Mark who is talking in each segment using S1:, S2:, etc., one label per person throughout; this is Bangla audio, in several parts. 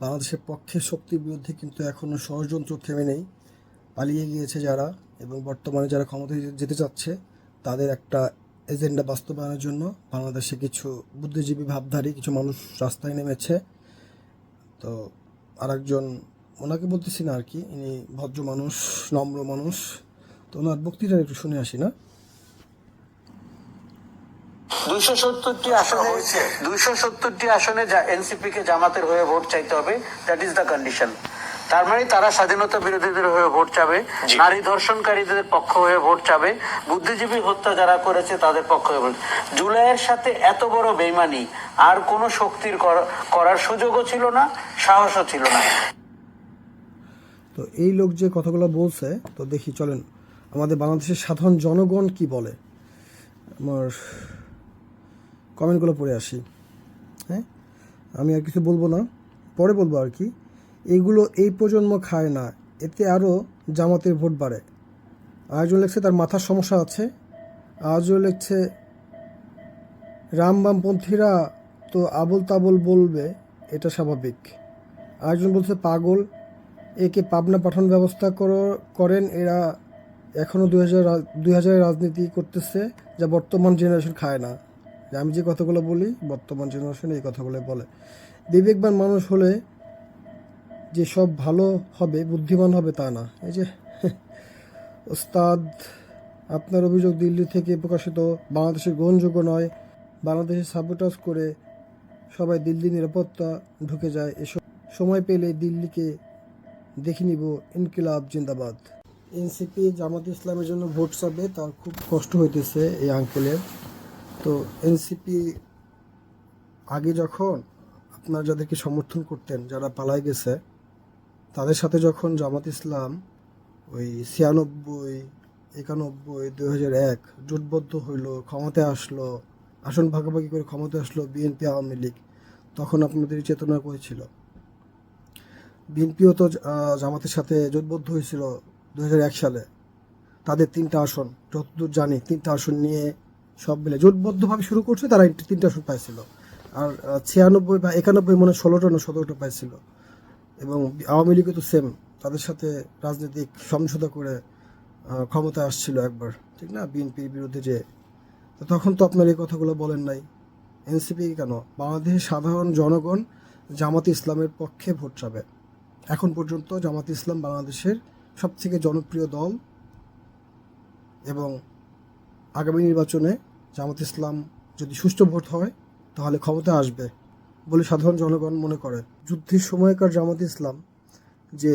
S1: বাংলাদেশের পক্ষের শক্তির বিরুদ্ধে কিন্তু এখনও ষড়যন্ত্র থেমে নেই। পালিয়ে গিয়েছে যারা এবং বর্তমানে যারা ক্ষমতায় যেতে চাচ্ছে তাদের একটা এজেন্ডা বাস্তবায়নের জন্য বাংলাদেশে কিছু বুদ্ধিজীবী ভাবধারী কিছু মানুষ রাস্তায় নেমেছে। তো আরেকজন, ওনাকে বলতেছি না আর কি, ইনি ভদ্র মানুষ, নম্র মানুষ। তো ওনার বক্তৃতা একটু শুনে আসি না।
S2: 270টি আসনে এনসিপি কে জামাতের হয়ে ভোট চাইতে হবে, দ্যাট ইজ দ্য কন্ডিশন। তার মানে তারা স্বাধীনতা বিরোধীদের হয়ে ভোট চাবে, নারী ধর্ষণকারীদের পক্ষ হয়ে ভোট চাবে, বুদ্ধিজীবী হত্যা যারা করেছে তাদের পক্ষ হয়ে ভোট। জুলাইয়ের সাথে এত বড় বেইমানি আর কোন শক্তির করার সুযোগও ছিল না, সাহসও ছিল না।
S1: তো এই লোক যে কথাগুলো বলছে, তো দেখি চলেন আমাদের বাংলাদেশের সাধারণ জনগণ কি বলে, আমার কমেন্টগুলো পড়ে আসি। হ্যাঁ, আমি আর কিছু বলবো না, পরে বলবো আর কি। এইগুলো এই প্রজন্ম খায় না, এতে আরও জামাতের ভোট বাড়ে। আরেকজন লিখছে তার মাথার সমস্যা আছে। আরেকজন লিখছে রামবামপন্থীরা তো আবল তাবল বলবে, এটা স্বাভাবিক। আরেকজন বলছে পাগল, একে পাবনা পাঠানোর ব্যবস্থা করেন, এরা এখনও 2000 রাজনীতি করতেছে, যা বর্তমান জেনারেশন খায় না। আমি যে কথাগুলো বলি বর্তমান জেনারেশন এই কথাগুলো বলে। বিবেকবান মানুষ হলে যে সব ভালো হবে, বুদ্ধিমান হবে তা না। এই যে ওস্তাদ, আপনার অভিযোগ দিল্লি থেকে প্রকাশিত বাংলাদেশের গ্রহণযোগ্য নয়। বাংলাদেশে সাবোটাজ করে সবাই দিল্লি নিরাপত্তা ঢুকে যায়। এসব সময় পেলে দিল্লিকে দেখে নিব, ইনকিলাব জিন্দাবাদ। এনসিপি জামাত ইসলামের জন্য ভোট চাবে, তার খুব কষ্ট হইতেছে এই আঙ্কেলের। তো এনসিপি আগে যখন আপনার যাদেরকে সমর্থন করতেন, যারা পালায় গেছে, তাদের সাথে যখন জামাত ইসলাম ওই 96, 91, 2001 জোটবদ্ধ হইল, ক্ষমতায় আসলো, আসন ভাগাভাগি করে ক্ষমতায় আসলো বিএনপি আওয়ামী লীগ, তখন আপনাদের চেতনা করেছিল। বিএনপিও তো জামাতের সাথে জোটবদ্ধ হয়েছিল 2001 সালে। তাদের 3টা আসন, যতদূর জানি 3টা আসন নিয়ে সব মিলে জোটবদ্ধভাবে শুরু করছে, তারা 3টা আসন পাইছিল। আর 96 বা 91 মনে 16টা না 17টা পাইছিল। এবং আওয়ামী লীগও তো সেম, তাদের সাথে রাজনৈতিক সমঝোতা করে ক্ষমতায় আসছিল একবার, ঠিক না, বিএনপির বিরুদ্ধে যে। তো তখন তো আপনার এই কথাগুলো বলেন নাই। এনসিপি কেন? বাংলাদেশের সাধারণ জনগণ জামাতে ইসলামের পক্ষে ভোট চাবে। এখন পর্যন্ত জামাতে ইসলাম বাংলাদেশের সবথেকে জনপ্রিয় দল এবং আগামী নির্বাচনে জামাত ইসলাম যদি সুষ্ঠু ভোট হয় তাহলে ক্ষমতা আসবে বলে সাধারণ জনগণ মনে করে। যুদ্ধের সময়কার জামাত ইসলাম যে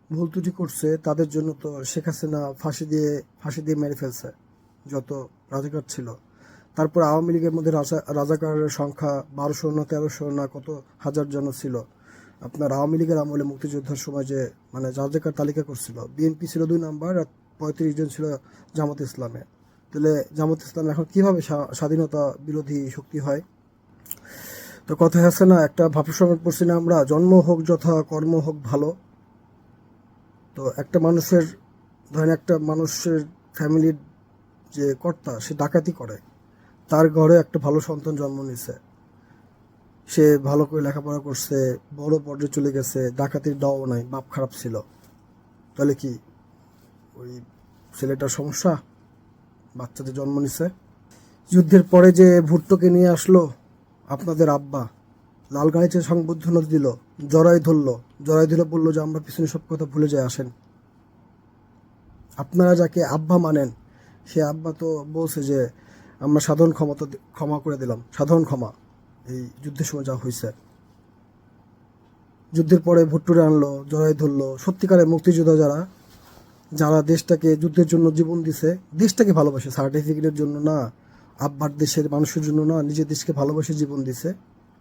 S1: ভুল ত্রুটি করছে, তাদের জন্য তো শেখ হাসিনা ফাঁসি দিয়ে মেরে ফেলছে যত রাজাকার ছিল। তারপর আওয়ামী লীগের মধ্যে রাজাকারের সংখ্যা 1200 না 1300 না কত হাজার জন ছিল। আপনার আওয়ামী লীগের আমলে মুক্তিযোদ্ধার সময় যে মানে রাজাকার তালিকা করছিল, বিএনপি ছিল 2 নাম্বার আর 35 জন ছিল জামাত ইসলামে। তাহলে জামাত ইসলাম এখন কীভাবে স্বাধীনতা বিরোধী শক্তি হয়? তো কথায় আছে না, একটা ভাবসঙ্গে পড়ছি না আমরা, জন্ম হোক যথা, কর্ম হোক ভালো। তো একটা মানুষের, ধরেন একটা মানুষের ফ্যামিলির যে কর্তা, সে ডাকাতি করে, তার ঘরে একটা ভালো সন্তান জন্ম নিছে, সে ভালো করে লেখাপড়া করছে, বড় পর্যায়ে চলে গেছে, ডাকাতির দাও নাই, বাপ খারাপ ছিল, তাহলে কি ওই ছেলেটার সমস্যা? বাচ্চাদের জন্ম নিছে। যুদ্ধের পরে যে ভুট্টোকে নিয়ে আসলো আপনাদের আব্বা, লাল গাড়িতে সংবর্ধনা দিল, জড়াই দিল, বললো যে আমরা পিছনে সব কথা ভুলে যাই, আসেন। আপনারা যাকে আব্বা মানেন, সে আব্বা তো বলছে যে আমরা সাধারণ ক্ষমা করে দিলাম, সাধারণ ক্ষমা, এই যুদ্ধের সময় যা হয়েছে। যুদ্ধের পরে ভুট্টুরে আনলো, জড়াই ধরলো। সত্যিকারের মুক্তিযোদ্ধা যারা দেশটাকে যুদ্ধের জন্য জীবন দিছে, দেশটাকে ভালোবাসে, সার্টিফিকেটের জন্য না, আব্বার দেশের মানুষের জন্য না, নিজের দেশকে ভালোবাসে জীবন দিছে।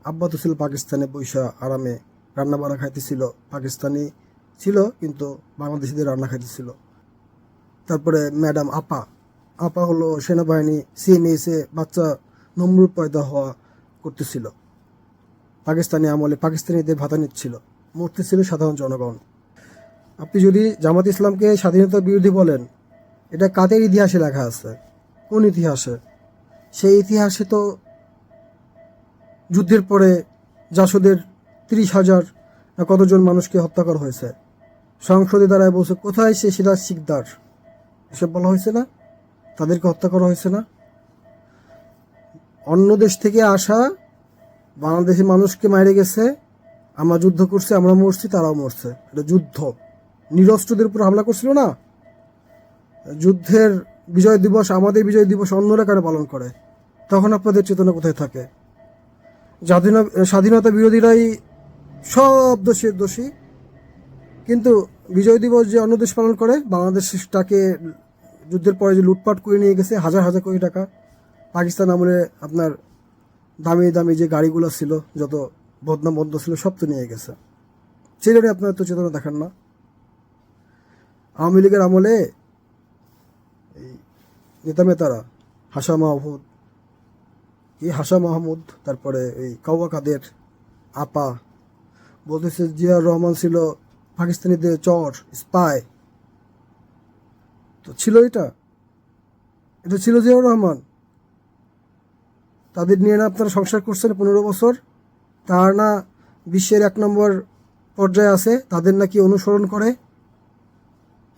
S1: আব্বা তো ছিল পাকিস্তানে, বৈশা আরামে রান্না বান্না খাইতেছিল, পাকিস্তানি ছিল কিন্তু বাংলাদেশিদের রান্না খাইতেছিল। তারপরে ম্যাডাম আপা হলো সেনাবাহিনী, সিএমএসে বাচ্চা নমরুদ পয়দা হওয়া করতেছিল, পাকিস্তানি আমলে পাকিস্তানিদের ভাতা নিচ্ছিল, মরতেছিল সাধারণ জনগণ। আপনি যদি জামাত ইসলামকে স্বাধীনতা বিরোধী বলেন, এটা কাদের ইতিহাসে লেখা আছে? কোন ইতিহাসে? সেই ইতিহাসে তো যুদ্ধের পরে জাসদের 30,000 না কতজন মানুষকে হত্যা করা হয়েছে? সংসদে দাঁড়ায় বলছে কোথায় সে সিরাজ শিকদার, এসব বলা হয়েছে না? তাদেরকে হত্যা করা হয়েছে না? অন্য দেশ থেকে আসা বাংলাদেশি মানুষকে মারে গেছে, আমরা যুদ্ধ করছি, আমরা মরছি, তারাও মরছে। এটা যুদ্ধ, নিরস্ত্রদের উপর হামলা করছিল না? যুদ্ধের বিজয় দিবস, আমাদের বিজয় দিবস অন্যরা কেন পালন করে? তখন আপনাদের চেতনা কোথায় থাকে? স্বাধীনতা বিরোধীরাই সব দোষী, কিন্তু বিজয় দিবস যে অন্য দেশ পালন করে, বাংলাদেশটাকে যুদ্ধের পরে যে লুটপাট করে নিয়ে গেছে হাজার হাজার কোটি টাকা, পাকিস্তান আমলে আপনার দামি দামি যে গাড়িগুলো ছিল, যত বদনাম বন্ধ ছিল, সব তো নিয়ে গেছে। সেই জন্য আপনারা তো চেতনা দেখান না। আওয়ামী লীগের আমলে এই নেতামেতারা হাসা মাহমুদ, তারপরে এই কাওয়া কাদের আপা বলতেছে জিয়াউর রহমান ছিল পাকিস্তানিদের চর স্পাই, তো ছিল এটা ছিল জিয়াউর রহমান। তাদের নিয়ে না আপনারা সংসার করছেন 15 বছর, তার না বিশ্বের 1 নম্বর পর্যায়ে আছে, তাদের নাকি অনুসরণ করে।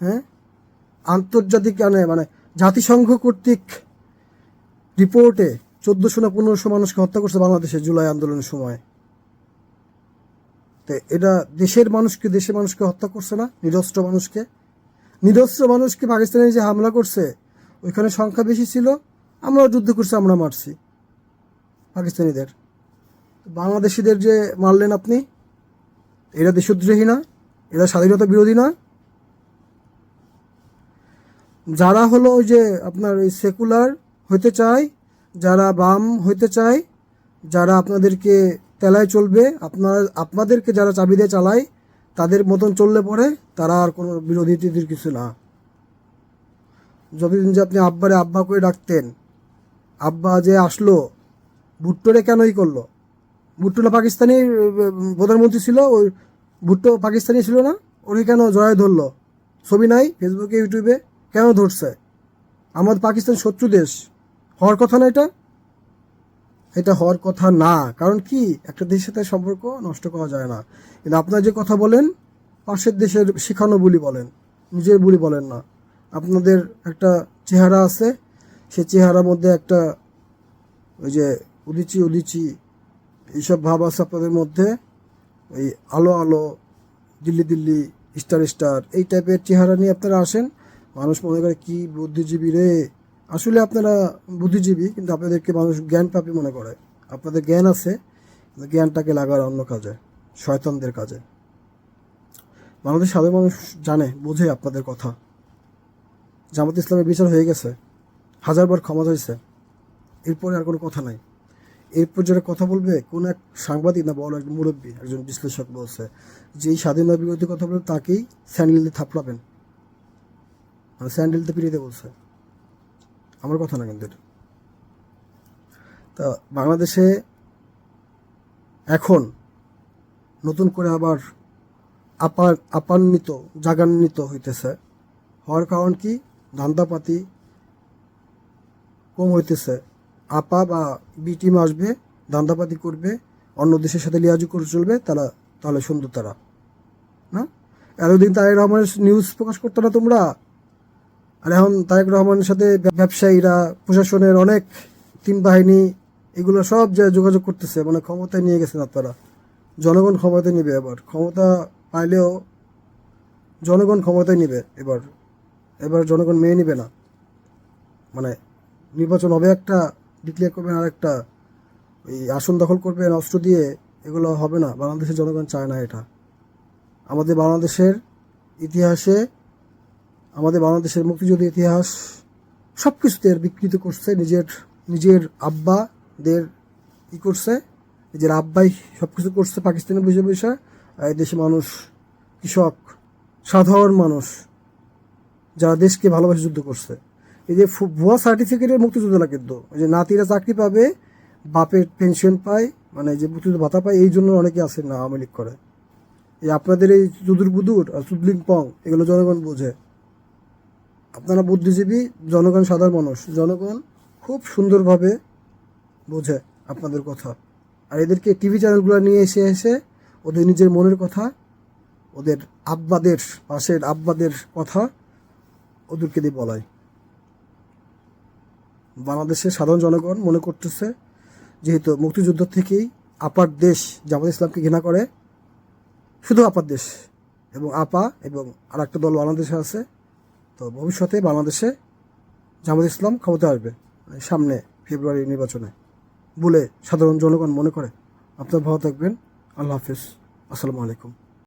S1: হ্যাঁ, আন্তর্জাতিক মানে জাতিসংঘ কর্তৃক রিপোর্টে 1400 না 1500 মানুষকে হত্যা করছে বাংলাদেশে জুলাই আন্দোলনের সময়। তো এটা দেশের মানুষকে হত্যা করছে না? নিরস্ত্র মানুষকে পাকিস্তানে যে হামলা করছে, ওইখানে সংখ্যা বেশি ছিল, আমরাও যুদ্ধ করছি, আমরা মারছি পাকিস্তানিদের। বাংলাদেশিদের যে মারলেন আপনি, এরা দেশদ্রোহী না? এরা স্বাধীনতা বিরোধী না? যারা হলো ওই যে আপনার ওই সেকুলার হতে চায়, যারা বাম হতে চায়, যারা আপনাদেরকে তেলায় চলবে, আপনাদেরকে যারা চাবি দিয়ে চালায়, তাদের মতন চললে পরে তারা আর কোনো বিরোধীদের কিছু না। যতদিন যে আপনি আব্বারে আব্বা করে ডাকতেন, আব্বা যে আসলো, ভুট্টোরে কেনই করলো? ভুট্টো না পাকিস্তানি প্রধানমন্ত্রী ছিল? ওই ভুট্টো পাকিস্তানি ছিল না? ওরে কেন জড়ায় ধরলো? ছবি নাই ফেসবুকে, ইউটিউবে? কেন ধরছে? আমাদের পাকিস্তান শত্রু দেশ, হওয়ার কথা না এটা হওয়ার কথা না। কারণ কি, একটা দেশের সাথে সম্পর্ক নষ্ট করা যায় না। কিন্তু আপনারা যে কথা বলেন, পাশের দেশের শেখানো বুলি বলেন, নিজের বুলি বলেন না। আপনাদের একটা চেহারা আছে, সেই চেহারার মধ্যে একটা ওই যে উদিচি এইসব ভাব আছে আপনাদের মধ্যে। ওই আলো দিল্লি স্টার এই টাইপের চেহারা নিয়ে আপনারা আসেন, মানুষ মনে করে কি বুদ্ধিজীবী রে। আসলে আপনারা বুদ্ধিজীবী, কিন্তু আপনাদেরকে মানুষ জ্ঞান পাপী মনে করে। আপনাদের জ্ঞান আছে, জ্ঞানটাকে লাগার অন্য কাজে, শয়তানদের কাজে। বাংলাদেশ সাধারণ মানুষ জানে, বোঝে আপনাদের কথা। জামাত ইসলামের বিচার হয়ে গেছে, 1000 বার ক্ষমা হয়েছে, এরপরে আর কোনো কথা নাই। এরপর যারা কথা বলবে, কোন এক সাংবাদিক না বড় এক মুরব্বী, একজন বিশ্লেষক বলছে যে এই স্বাধীনতা বিরোধী কথা বলবে তাকেই স্যান্ডেল দিয়ে থাপড়াবেন, মানে স্যান্ডেল দিয়ে পিড়িতে বলছে। আমার কথা না কিন্তু এটা। তা বাংলাদেশে এখন নতুন করে আবার জাগান্বিত হইতেছে। হওয়ার কারণ কি? ধান্দাপাতি কম হইতেছে। আপা বা বি টিম আসবে, ধান্দাপাতি করবে, অন্য দেশের সাথে লিয়াজু করে চলবে, তাহলে সুন্দর তারা না। এতদিন তারেক রহমানের নিউজ প্রকাশ করতো না তোমরা, আর এখন তারেক রহমানের সাথে ব্যবসায়ীরা, প্রশাসনের অনেক তিন বাহিনী, এগুলো সব যে যোগাযোগ করতেছে, মানে ক্ষমতায় নিয়ে গেছেন আপনারা। জনগণ ক্ষমতায় নেবে এবার, ক্ষমতা পাইলেও জনগণ ক্ষমতায় নেবে এবার জনগণ মেনে নেবে না। মানে নির্বাচন হবে একটা, ডিক্লেয়ার করবেন আর একটা, ওই আসন দখল করবেন অস্ত্র দিয়ে, এগুলো হবে না। বাংলাদেশের জনগণ চায় না এটা। আমাদের বাংলাদেশের ইতিহাসে, আমাদের বাংলাদেশের মুক্তিযুদ্ধের ইতিহাস সব কিছুতে বিকৃত করছে। নিজের আব্বাদের করছে, নিজের আব্বাই সব কিছু করছে পাকিস্তানে বসে। আর এই দেশে মানুষ, কৃষক, সাধারণ মানুষ যারা দেশকে ভালোবাসে যুদ্ধ করছে। এই যে ভুয়া সার্টিফিকেটের মুক্তিযুদ্ধ না, কিন্তু ওই যে নাতিরা চাকরি পাবে, বাপের পেনশন পায়, মানে যে মুক্তিযুদ্ধ ভাতা পায়, এই জন্য অনেকে আসেন না, আওয়ামী লীগ করে। এই আপনাদের এই চুদুর আর চুদলিং পং, এগুলো জনগণ বোঝে। আপনারা বুদ্ধিজীবী, জনগণ সাধারণ মানুষ, জনগণ খুব সুন্দরভাবে বোঝে আপনাদের কথা। আর এদেরকে টিভি চ্যানেলগুলো নিয়ে এসে ওদের নিজের মনের কথা, ওদের আব্বাদের পাশের আব্বাদের কথা ওদেরকে দিয়ে বলায়। বাংলাদেশের সাধারণ জনগণ মনে করতেছে যেহেতু মুক্তিযুদ্ধ থেকেই আপার দেশ জামাত ইসলামকে ঘৃণা করে, শুধু আপার দেশ এবং আপা এবং আর একটা দল বাংলাদেশে আছে, তো ভবিষ্যতে বাংলাদেশে জামাত ইসলাম ক্ষমতা আসবে সামনে ফেব্রুয়ারি নির্বাচনে বলে সাধারণ জনগণ মনে করে। আপনারা ভালো থাকবেন। আল্লাহ হাফিজ। আসসালামু আলাইকুম।